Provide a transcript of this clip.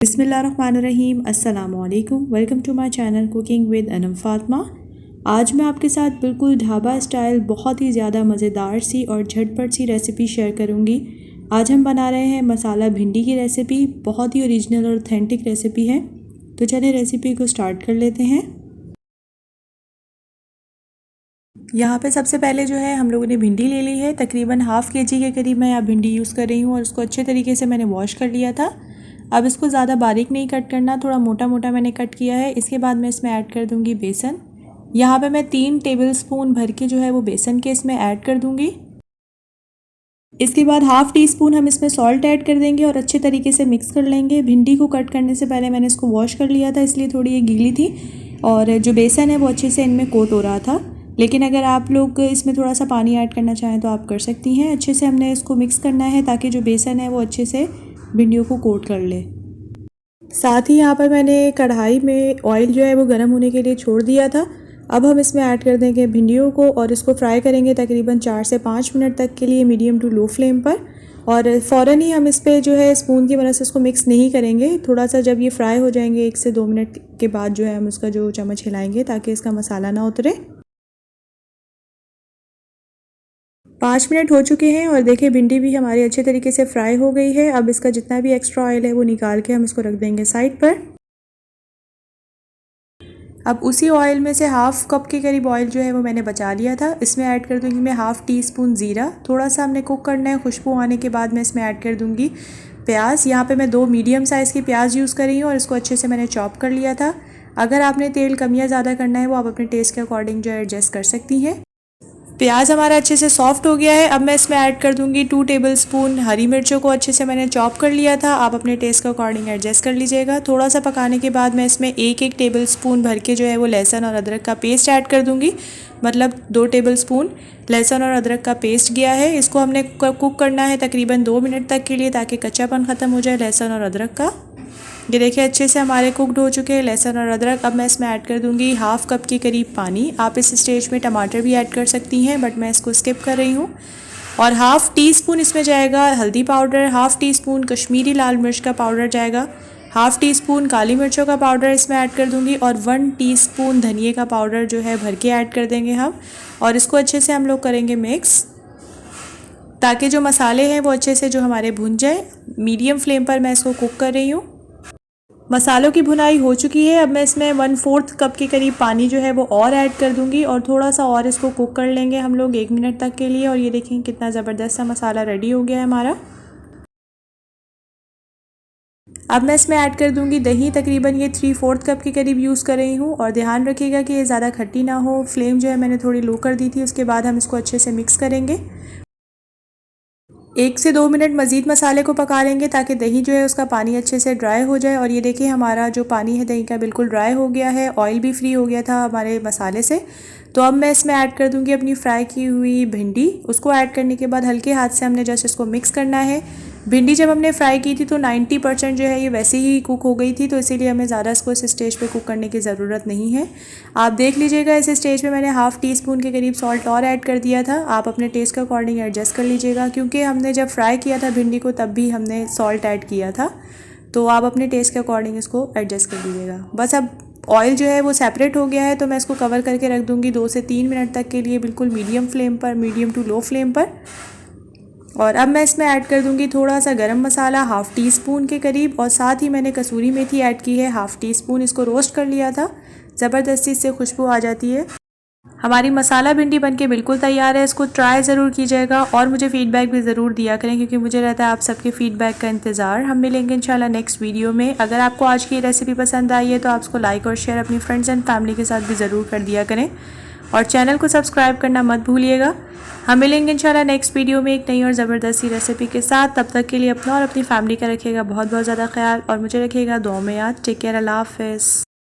बिस्मिल्लाहिर्रहमानिर्रहीम अस्सलामुअलैकुम। Welcome to my channel cooking with Anam Fatima. आज मैं आपके साथ बिल्कुल ढाबा स्टाइल बहुत ही ज़्यादा मज़ेदार सी और झटपट सी रेसिपी शेयर करूंगी। आज हम बना रहे हैं मसाला भिंडी की रेसिपी। बहुत ही ओरिजिनल और ऑथेंटिक रेसिपी है। तो चलिए रेसिपी को स्टार्ट कर लेते हैं। यहाँ पे सबसे पहले जो है हम लोगों ने भिंडी ले ली है। तकरीबन हाफ़ केजी के करीब मैं यहाँ भिंडी यूज़ कर रही हूँ और उसको अच्छे तरीके से मैंने वॉश कर लिया था। अब इसको ज़्यादा बारीक नहीं कट करना, थोड़ा मोटा मोटा मैंने कट किया है। इसके बाद मैं इसमें ऐड कर दूँगी बेसन। यहाँ पे मैं 3 टेबलस्पून भर के जो है वो बेसन के इसमें ऐड कर दूँगी। इसके बाद हाफ़ टी स्पून हम इसमें सॉल्ट ऐड कर देंगे और अच्छे तरीके से मिक्स कर लेंगे। भिंडी को कट करने से पहले मैंने इसको वॉश कर लिया था, इसलिए थोड़ी ये गीली थी और जो बेसन है वो अच्छे से इनमें कोट हो रहा था। लेकिन अगर आप लोग इसमें थोड़ा सा पानी ऐड करना चाहें तो आप कर सकती हैं। अच्छे से हमने इसको मिक्स करना है ताकि जो बेसन है वो अच्छे से भिंडियों को कोट कर ले। साथ ही यहाँ पर मैंने कढ़ाई में ऑयल जो है वो गर्म होने के लिए छोड़ दिया था। अब हम इसमें ऐड कर देंगे भिंडियों को और इसको फ्राई करेंगे तकरीबन 4 से 5 मिनट तक के लिए मीडियम टू लो फ्लेम पर। और फ़ौरन ही हम इस पर जो है स्पून की मदद से इसको मिक्स नहीं करेंगे। थोड़ा सा जब ये फ्राई हो जाएंगे 1 से 2 मिनट के बाद जो है हम उसका जो चम्मच हिलाएंगे ताकि इसका मसाला ना उतरे। 5 मिनट हो चुके हैं और देखिए भिंडी भी हमारी अच्छे तरीके से फ्राई हो गई है। अब इसका जितना भी एक्स्ट्रा ऑयल है वो निकाल के हम इसको रख देंगे साइड पर। अब उसी ऑयल में से हाफ़ कप के करीब ऑयल जो है वो मैंने बचा लिया था। इसमें ऐड कर दूंगी मैं हाफ़ टी स्पून ज़ीरा। थोड़ा सा हमने कुक करना है, खुशबू आने के बाद मैं इसमें ऐड कर दूंगी प्याज। यहाँ पे मैं 2 मीडियम साइज़ की प्याज यूज़ कर रही हूँ और इसको अच्छे से मैंने चॉप कर लिया था। अगर आपने तेल कम या ज़्यादा करना है वो आप अपने टेस्ट के अकॉर्डिंग जो है एडजस्ट कर सकती हैं। प्याज हमारा अच्छे से सॉफ्ट हो गया है। अब मैं इसमें ऐड कर दूंगी 2 टेबलस्पून हरी मिर्चों को अच्छे से मैंने चॉप कर लिया था। आप अपने टेस्ट के अकॉर्डिंग एडजस्ट कर लीजिएगा। थोड़ा सा पकाने के बाद मैं इसमें 1-1 टेबलस्पून भर के जो है वो लहसुन और अदरक का पेस्ट ऐड कर दूंगी। मतलब 2 टेबलस्पून लहसुन और अदरक का पेस्ट गया है। इसको हमने कुक करना है तकरीबन 2 मिनट तक के लिए ताकि कच्चापन ख़त्म हो जाए लहसुन और अदरक का। ये देखिए अच्छे से हमारे कुकड हो चुके हैं लहसुन और अदरक। अब मैं इसमें ऐड कर दूंगी हाफ़ कप के करीब पानी। आप इस स्टेज में टमाटर भी ऐड कर सकती हैं बट मैं इसको स्किप कर रही हूँ। और हाफ़ टी स्पून इसमें जाएगा हल्दी powder, half teaspoon Kashmiri लाल मिर्च का पाउडर जाएगा, हाफ़ टी स्पून काली मिर्चों का पाउडर इसमें ऐड कर दूँगी और 1 टीस्पून धनिए का पाउडर जो है भर के ऐड कर देंगे हम। और इसको अच्छे से हम लोग करेंगे मिक्स ताकि जो मसाले हैं वो अच्छे से जो हमारे भुन जाए। मीडियम फ्लेम पर मैं इसको कुक कर रही हूँ। मसालों की भुनाई हो चुकी है। अब मैं इसमें 1/4 कप के करीब पानी जो है वो और ऐड कर दूंगी और थोड़ा सा और इसको कुक कर लेंगे हम लोग 1 मिनट तक के लिए। और ये देखें कितना ज़बरदस्त सा मसाला रेडी हो गया है हमारा। अब मैं इसमें ऐड कर दूंगी दही। तकरीबन ये 3/4 कप के करीब यूज़ कर रही हूँ और ध्यान रखिएगा कि ये ज़्यादा खट्टी ना हो। फ्लेम जो है मैंने थोड़ी लो कर दी थी। उसके बाद हम इसको अच्छे से मिक्स करेंगे। 1 से 2 मिनट मज़ीद मसाले को पका लेंगे ताकि दही जो है उसका पानी अच्छे से ड्राई हो जाए। और ये देखिए हमारा जो पानी है दही का बिल्कुल ड्राई हो गया है, ऑयल भी फ्री हो गया था हमारे मसाले से। तो अब मैं इसमें ऐड कर दूंगी अपनी फ्राई की हुई भिंडी। उसको ऐड करने के बाद हल्के हाथ से हमने जस्ट इसको मिक्स करना है। भिंडी जब हमने फ्राई की थी तो 90% जो है ये वैसे ही कुक हो गई थी, तो इसीलिए हमें ज़्यादा इसको इस स्टेज पे कुक करने की ज़रूरत नहीं है। आप देख लीजिएगा इस स्टेज पे मैंने हाफ़ टी स्पून के करीब सॉल्ट और ऐड कर दिया था। आप अपने टेस्ट के अकॉर्डिंग एडजस्ट कर लीजिएगा क्योंकि हमने जब फ्राई किया था भिंडी को तब भी हमने सॉल्ट ऐड किया था। तो आप अपने टेस्ट के अकॉर्डिंग इसको एडजस्ट कर लीजिएगा। बस अब ऑयल जो है वो सेपरेट हो गया है तो मैं इसको कवर करके रख दूँगी 2 से 3 मिनट तक के लिए बिल्कुल मीडियम फ्लेम पर, मीडियम टू लो फ्लेम पर। और अब मैं इसमें ऐड कर दूंगी थोड़ा सा गरम मसाला हाफ़ टी स्पून के करीब और साथ ही मैंने कसूरी मेथी ऐड की है हाफ़ टी स्पून। इसको रोस्ट कर लिया था। ज़बरदस्ती से खुशबू आ जाती है। हमारी मसाला भिंडी बनके बिल्कुल तैयार है। इसको ट्राई ज़रूर कीजिएगा और मुझे फ़ीडबैक भी ज़रूर दिया करें क्योंकि मुझे रहता है आप सबके फ़ीडबैक का इंतज़ार। हम मिलेंगे इंशाल्लाह नेक्स्ट वीडियो में। अगर आपको आज की रेसिपी पसंद आई है तो आप इसको लाइक और शेयर अपनी फ्रेंड्स एंड फैमिली के साथ भी ज़रूर कर दिया करें और चैनल को सब्सक्राइब करना मत भूलिएगा। हम मिलेंगे इंशाल्लाह नेक्स्ट वीडियो में एक नई और ज़बरदस्ती रेसिपी के साथ। तब तक के लिए अपना और अपनी फैमिली का रखिएगा बहुत बहुत ज़्यादा ख्याल और मुझे रखिएगा दुआ में याद। टेक केयर, अल्लाह हाफ़िज़।